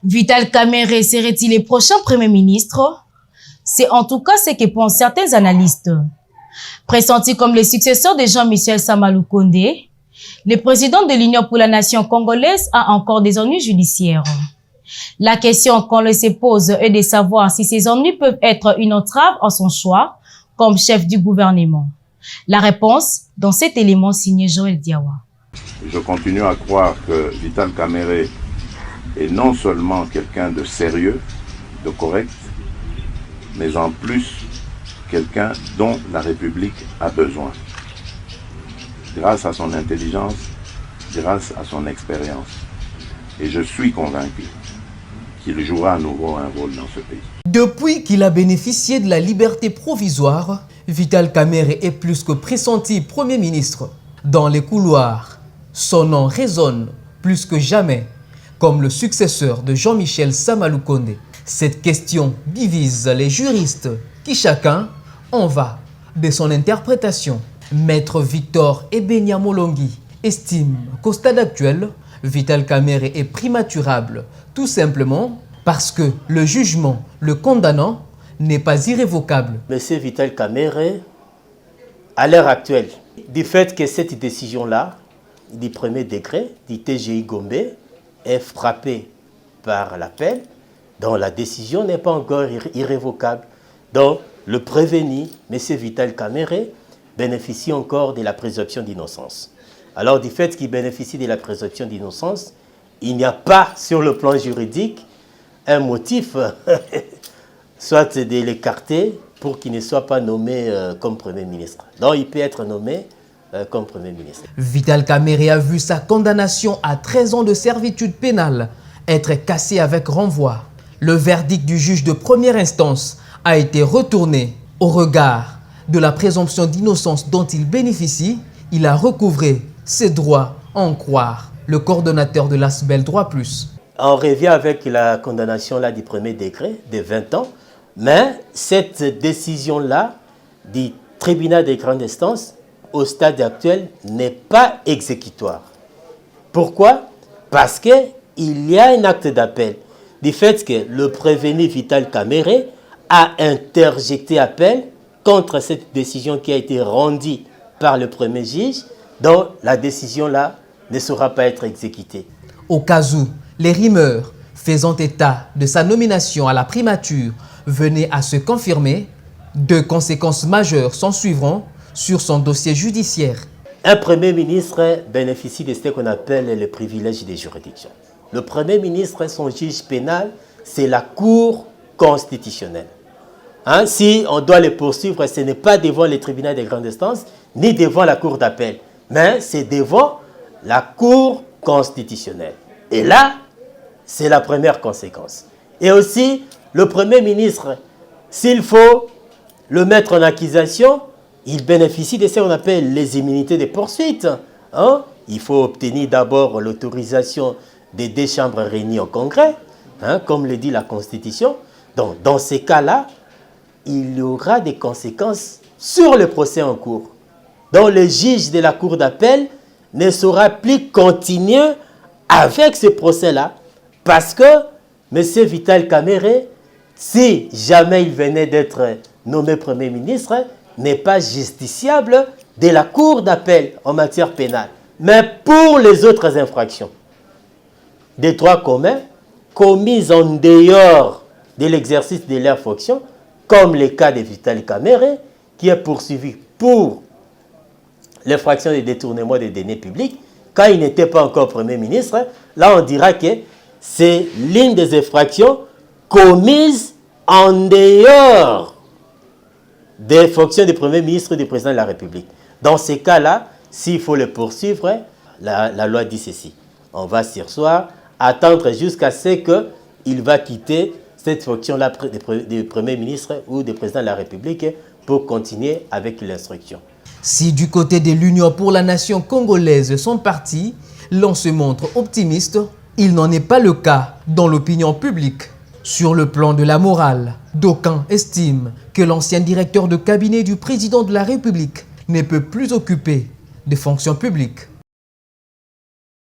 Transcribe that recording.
Vital Kamerhe serait-il le prochain Premier ministre? C'est en tout cas ce que pensent certains analystes. Pressenti comme le successeur de Jean-Michel Sama Lukonde, le président de l'Union pour la nation congolaise a encore des ennuis judiciaires. La question qu'on se pose est de savoir si ces ennuis peuvent être une entrave à son choix comme chef du gouvernement. La réponse dans cet élément signé Joël Diawa. Je continue à croire que Vital Kamerhe est non seulement quelqu'un de sérieux, de correct, mais en plus quelqu'un dont la République a besoin. Grâce à son intelligence, grâce à son expérience. Et je suis convaincu qu'il jouera à nouveau un rôle dans ce pays. Depuis qu'il a bénéficié de la liberté provisoire, Vital Kamerhe est plus que pressenti Premier ministre. Dans les couloirs, son nom résonne plus que jamais comme le successeur de Jean-Michel Sama Lukonde. Cette question divise les juristes qui chacun en va de son interprétation. Maître Victor Ebenia Molongi estime qu'au stade actuel, Vital Kamerhe est primaturable, tout simplement parce que le jugement le condamnant n'est pas irrévocable. Monsieur Vital Kamerhe, à l'heure actuelle, du fait que cette décision-là, du premier degré, du TGI Gombe, est frappée par l'appel, dont la décision n'est pas encore irrévocable. Donc, le prévenu, M. Vital Kamerhe, bénéficie encore de la présomption d'innocence. Alors, du fait qu'il bénéficie de la présomption d'innocence, il n'y a pas, sur le plan juridique, un motif, soit de l'écarter pour qu'il ne soit pas nommé comme Premier ministre. Donc, il peut être nommé comme Premier ministre. Vital Kamerhe a vu sa condamnation à 13 ans de servitude pénale être cassée avec renvoi. Le verdict du juge de première instance a été retourné. Au regard de la présomption d'innocence dont il bénéficie, il a recouvré ses droits à en croire le coordonnateur de l'ASBEL Droit Plus. On revient avec la condamnation là, du premier degré de 20 ans, mais cette décision-là du tribunal de grande instance, au stade actuel, n'est pas exécutoire. Pourquoi? Parce qu'il y a un acte d'appel. Du fait que le prévenu Vital Kamerhe a interjecté appel contre cette décision qui a été rendue par le premier juge, donc la décision-là ne saura pas être exécutée. Au cas où les rumeurs faisant état de sa nomination à la primature venaient à se confirmer, deux conséquences majeures s'en suivront sur son dossier judiciaire. Un Premier ministre bénéficie de ce qu'on appelle le privilège de juridiction. Le Premier ministre, son juge pénal, c'est la Cour constitutionnelle. Hein, si on doit le poursuivre, ce n'est pas devant le tribunal de grande instance, ni devant la Cour d'appel, mais c'est devant la Cour constitutionnelle. Et là, c'est la première conséquence. Et aussi, le Premier ministre, s'il faut le mettre en accusation, il bénéficie de ce qu'on appelle les immunités de poursuite. Hein? Il faut obtenir d'abord l'autorisation des deux chambres réunies au Congrès, hein, comme le dit la Constitution. Donc, dans ces cas-là, il y aura des conséquences sur le procès en cours. Donc, le juge de la Cour d'appel ne saura plus continuer avec ce procès-là parce que M. Vital Kamerhe, si jamais il venait d'être nommé Premier ministre, n'est pas justiciable de la Cour d'appel en matière pénale. Mais pour les autres infractions des droits communs commises en dehors de l'exercice de leurs fonctions, comme le cas de Vital Kamerhe, qui est poursuivi pour l'infraction de détournement des deniers publics, quand il n'était pas encore Premier ministre, là on dira que c'est l'une des infractions commises en dehors des fonctions du Premier ministre et du Président de la République. Dans ces cas-là, s'il faut le poursuivre, la loi dit ceci. On va surseoir, attendre jusqu'à ce qu'il va quitter cette fonction-là du Premier ministre ou du Président de la République pour continuer avec l'instruction. Si du côté de l'Union pour la nation congolaise, son parti, l'on se montre optimiste, il n'en est pas le cas dans l'opinion publique. Sur le plan de la morale, d'aucuns estiment que l'ancien directeur de cabinet du président de la République ne peut plus occuper des fonctions publiques.